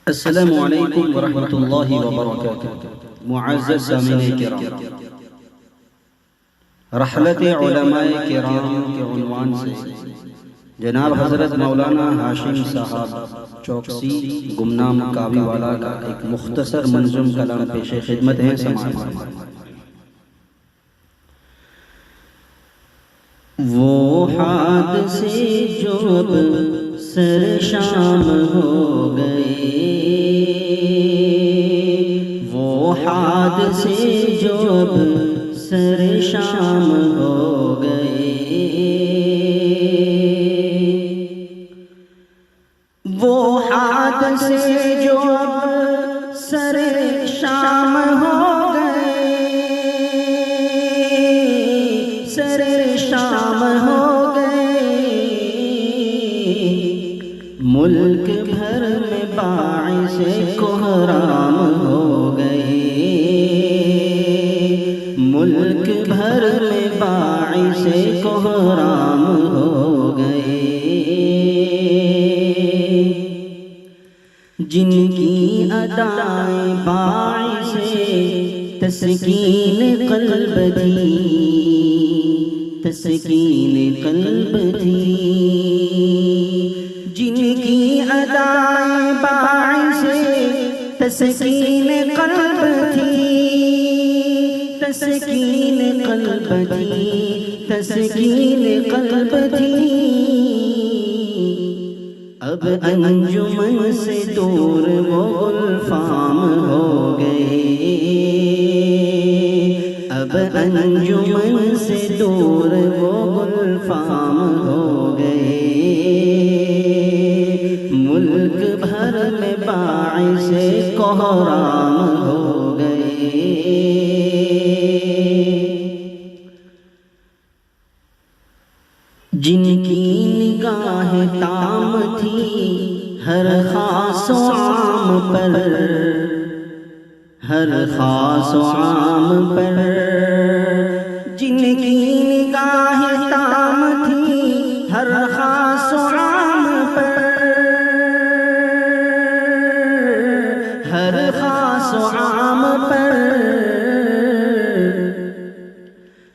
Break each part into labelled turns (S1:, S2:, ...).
S1: अस्सलामु अलैकुम वरहमतुल्लाहि वबरकातुहू। मुअज़्ज़ज़ सामिईन किराम, रहलत उलमाए किराम के उन्वान से जनाब हज़रत मौलाना हाशिम साहब चौकसी गुमनाम कावीवाला का एक मुख्तसर मंज़ूम कलाम पेश खिदमत है। समाअत वो हादसे जो अब सर शाम हो गए, वो हादसे जो अब सर शाम हो गए, वो हादसे जो अब सर शाम हो गए, सर शाम हो गए। मुल्क भर में बाइसे कोहराम हो गए, मुल्क भर में बाइसे कोहराम हो गए। जिनकी अदाएं बाइसे तस्कीन क़ल्ब थी, तस्कीन क़ल्ब थी। जिनकी अदाएं बाइसे तस्कीन क़ल्ब थी, तस्कीन क़ल्ब थी, तस्कीन क़ल्ब थी। अब अंजुमन से दूर वो गुलफाम हो गए, अब अंजुमन से दूर वो गुलफाम हो गए। मुल्क भर में बाइसे कोहराम हो गए। जिनकी निगाहें ताम थी हर खास व आम पर, हर खास व आम पर। जिनकी निगाहें ताम थी हर खास व आम पर, हर खास व आम पर।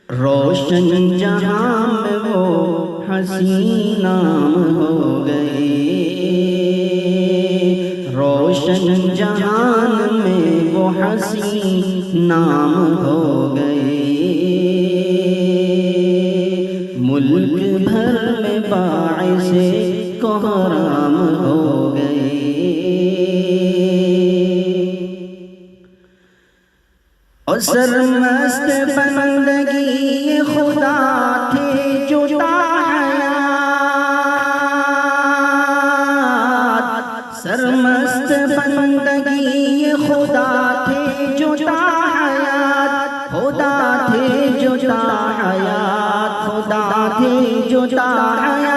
S1: रोशन जहां में वो हसीनाम हो गए, रोशन जहान में वो हसी नाम हो गए। मुल्क भर में बाइसे कोहराम हो गए। और सरमस्त बंदगी खुदा थे जो सरमस्त बंदगी खुदा थे जो ताहयात, खुदा थे जो ताहयात, खुदा थे जो ताहयात।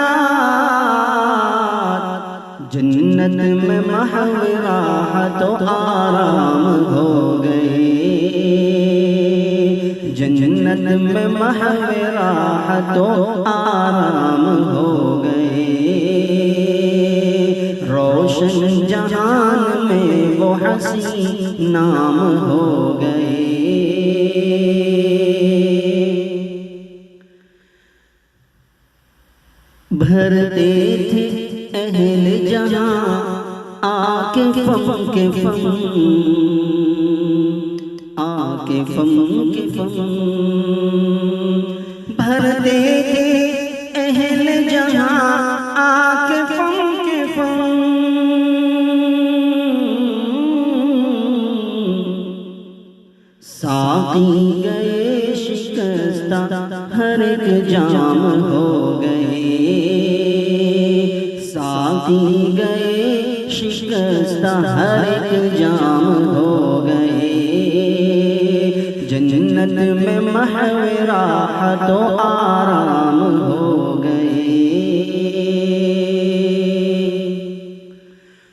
S1: जन्नत में महव राहत तो आराम हो गए, जन्नत में महव राहत तो आराम हो गए। रोशन जहान में वो हसी नाम हो गए। भरते थे अहल जहां आके फम के फम, आके फम के फम। भरते थे अहल जहां आके फम के फम। साकी गए शिकस्ता हर एक जाम हो गए, साकी गए शिकस्ता हर एक जाम हो गए। जन्नत में महव राहत तो आराम हो गए।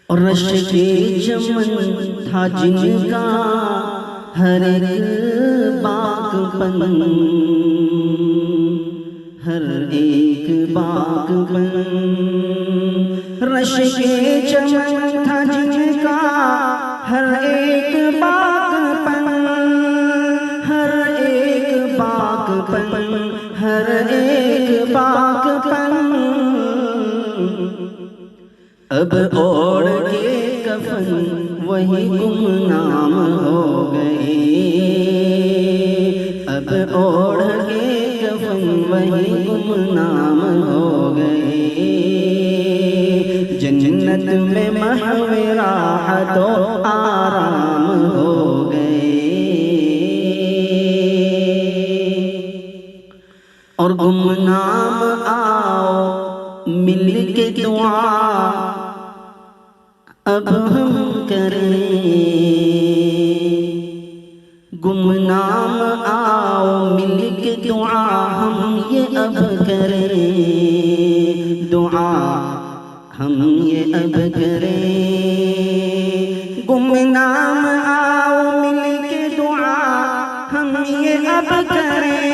S1: और रश के चमन था जिनका हर एक बागपन, हर एक बागपन। रश के चमन था जिनका हर एक बागपन, हर एक बागपन, हर एक बागपन अब ओढ़ के कफन वही गुमनाम हो गए। अब ओढ़ के कफन वही गुमनाम हो गए। जन्नत में महवे राहत और आराम हो गए। और गुमनाम आओ मिल के दुआ अब हम करें। गुमनाम आओ मिल के दुआ हम ये अब करें। दुआ हम ये अब करें। गुमनाम आओ मिल के दुआ हम ये अब करें।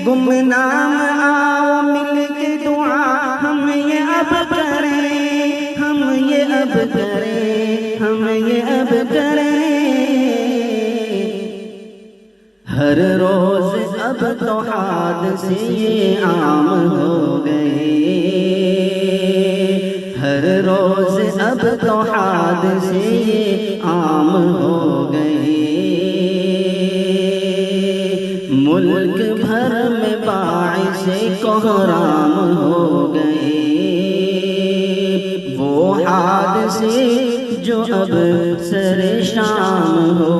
S1: गुमनाम आओ मिल के दुआ हम ये अब करें। हम ये अब करें, हम ये अब करें। हर रोज अब तो हादसे ये आम हो गए। हर रोज अब तो हादसे ये आम हो गए। मुल्क भर में बाइसे कोहराम हो गए। वो हादसे जो अब सरे शाम हो